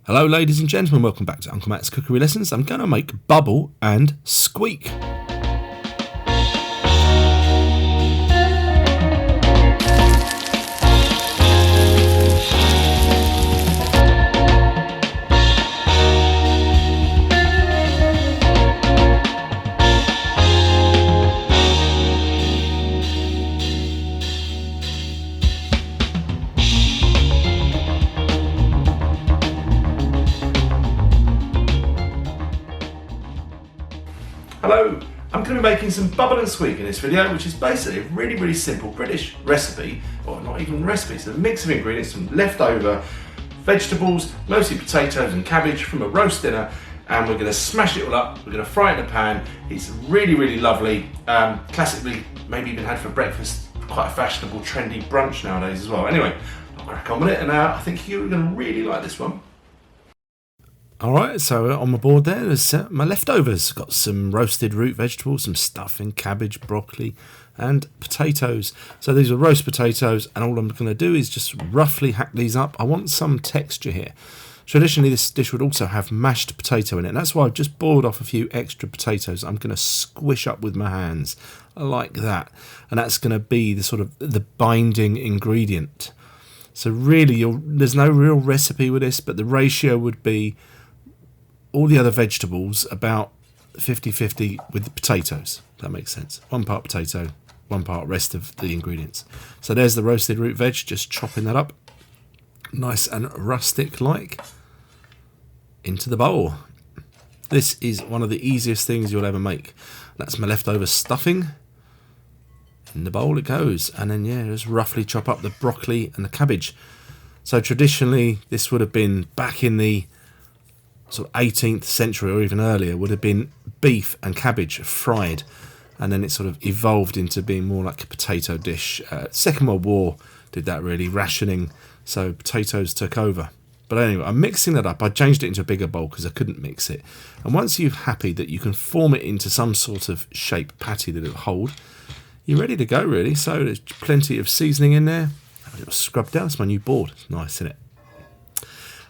Hello ladies and gentlemen, welcome back to Uncle Matt's Cookery Lessons. I'm going to make bubble and squeak. Hello, I'm going to be making some bubble and squeak in this video, which is basically a really simple British recipe, or not even recipe, it's a mix of ingredients from leftover vegetables, mostly potatoes and cabbage from a roast dinner, and we're going to smash it all up, we're going to fry it in a pan. It's really lovely, classically maybe even had for breakfast, quite a fashionable trendy brunch nowadays as well. Anyway, I'll crack on with it, and I think you're going to really like this one. Alright, so on my board there's my leftovers. Got some roasted root vegetables, some stuffing, cabbage, broccoli and potatoes. So these are roast potatoes, and all I'm going to do is just roughly hack these up. I want some texture here. Traditionally this dish would also have mashed potato in it, and that's why I've just boiled off a few extra potatoes. I'm going to squish up with my hands like that, and that's going to be the sort of the binding ingredient. So really there's no real recipe with this, but the ratio would be all the other vegetables about 50-50 with the potatoes. That makes sense. 1 part potato, 1 part rest of the ingredients. So there's the roasted root veg, just chopping that up nice and rustic like into the bowl. This is one of the easiest things you'll ever make. That's my leftover stuffing. In the bowl it goes, and then just roughly chop up the broccoli and the cabbage. So traditionally this would have been back in the sort of 18th century or even earlier, would have been beef and cabbage fried, and then it sort of evolved into being more like a potato dish. Second World War did that really, rationing, so potatoes took over. But anyway, I'm mixing that up. I changed it into a bigger bowl because I couldn't mix it. And once you're happy that you can form it into some sort of shape patty that it'll hold, you're ready to go really. So there's plenty of seasoning in there. A little scrub down. It's my new board. It's nice, isn't it?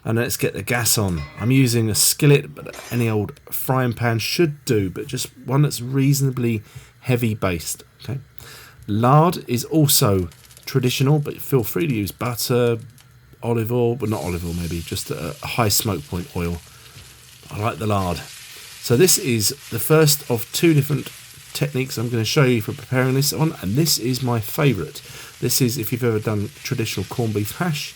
And let's get the gas on. I'm using a skillet, but any old frying pan should do, but just one that's reasonably heavy based. Okay. Lard is also traditional, but feel free to use butter, olive oil, but not olive oil maybe, just a high smoke point oil. I like the lard. So this is the first of 2 different techniques I'm going to show you for preparing this on, and this is my favourite. This is if you've ever done traditional corned beef hash.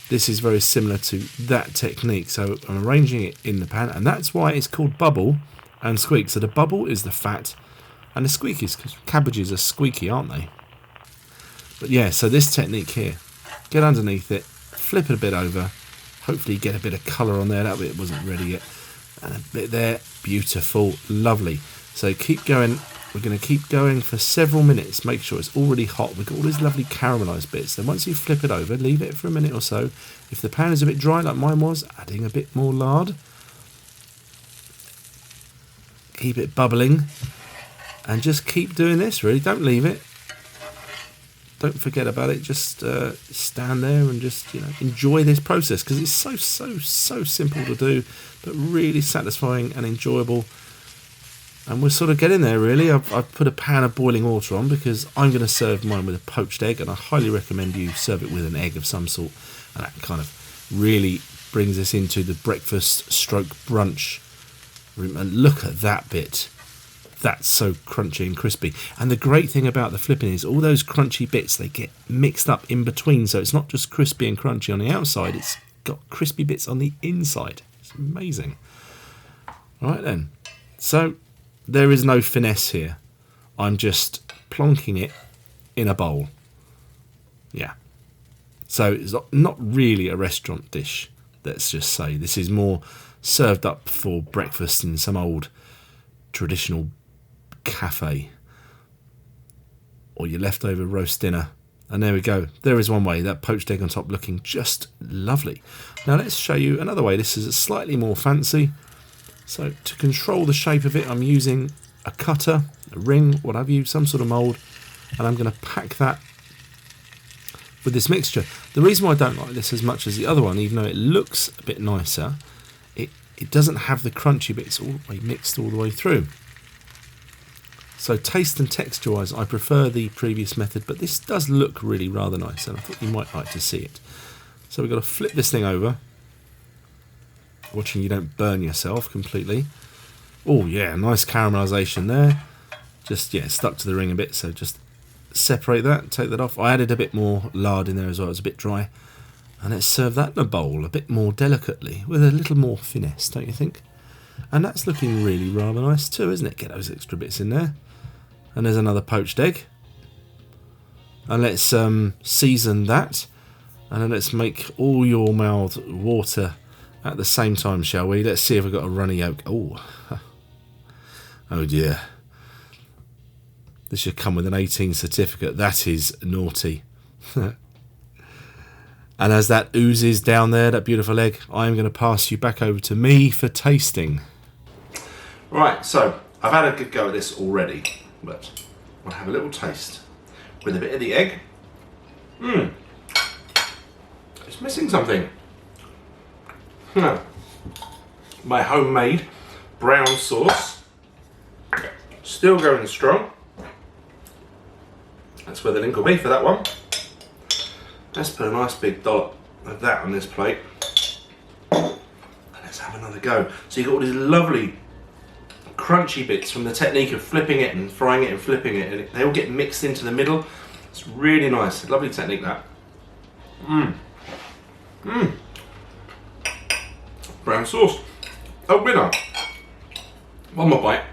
This is very similar to that technique. So I'm arranging it in the pan, and that's why it's called bubble and squeak. So the bubble is the fat, and the squeak is because cabbages are squeaky, aren't they? But yeah, so this technique here, get underneath it, flip it a bit over, hopefully get a bit of colour on there. That bit wasn't ready yet, and a bit there, beautiful, lovely. So keep going. We're going to keep going for several minutes. Make sure it's already hot. We've got all these lovely caramelised bits. Then once you flip it over, leave it for a minute or so. If the pan is a bit dry like mine was, adding a bit more lard. Keep it bubbling. And just keep doing this, really. Don't leave it. Don't forget about it. Just stand there and just enjoy this process, because it's so simple to do, but really satisfying and enjoyable. And we're sort of getting there really. I've put a pan of boiling water on because I'm going to serve mine with a poached egg, and I highly recommend you serve it with an egg of some sort, and that kind of really brings us into the breakfast stroke brunch room. And look at that bit. That's so crunchy and crispy. And the great thing about the flipping is all those crunchy bits, they get mixed up in between, so it's not just crispy and crunchy on the outside, it's got crispy bits on the inside. It's amazing. All right then. So there is no finesse here. I'm just plonking it in a bowl. Yeah. So it's not really a restaurant dish, let's just say. This is more served up for breakfast in some old traditional cafe, or your leftover roast dinner. And there we go. There is one way. That poached egg on top looking just lovely. Now let's show you another way. This is slightly more fancy. So to control the shape of it, I'm using a cutter, a ring, what have you, some sort of mould, and I'm going to pack that with this mixture. The reason why I don't like this as much as the other one, even though it looks a bit nicer, it doesn't have the crunchy bits all the way mixed all the way through. So taste and texture wise, I prefer the previous method, but this does look really rather nice, and I thought you might like to see it. So we've got to flip this thing over, watching you don't burn yourself completely. Oh yeah, nice caramelisation there. Just, yeah, stuck to the ring a bit, so just separate that, take that off. I added a bit more lard in there as well, it was a bit dry. And let's serve that in a bowl a bit more delicately, with a little more finesse, don't you think? And that's looking really rather nice too, isn't it? Get those extra bits in there. And there's another poached egg. And let's season that. And then let's make all your mouth water at the same time, shall we? Let's see if we've got a runny yolk. Oh, oh dear. This should come with an 18 certificate. That is naughty. And as that oozes down there, that beautiful egg, I'm going to pass you back over to me for tasting. Right, so I've had a good go at this already, but I'll have a little taste with a bit of the egg. It's missing something. My homemade brown sauce, still going strong. That's where the link will be for that one. Let's put a nice big dollop of that on this plate. And let's have another go. So you've got all these lovely crunchy bits from the technique of flipping it and frying it and flipping it, and they all get mixed into the middle. It's really nice. Lovely technique, that. Brown sauce. A winner. One more bite.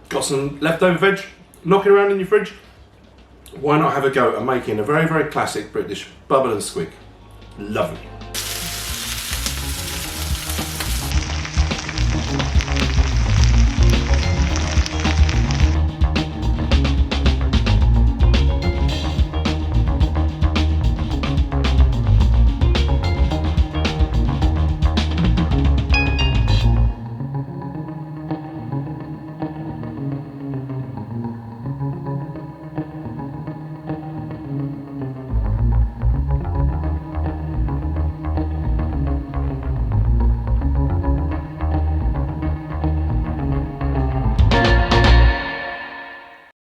Got some leftover veg knocking around in your fridge? Why not have a go at making a very, very classic British bubble and squeak? Lovely.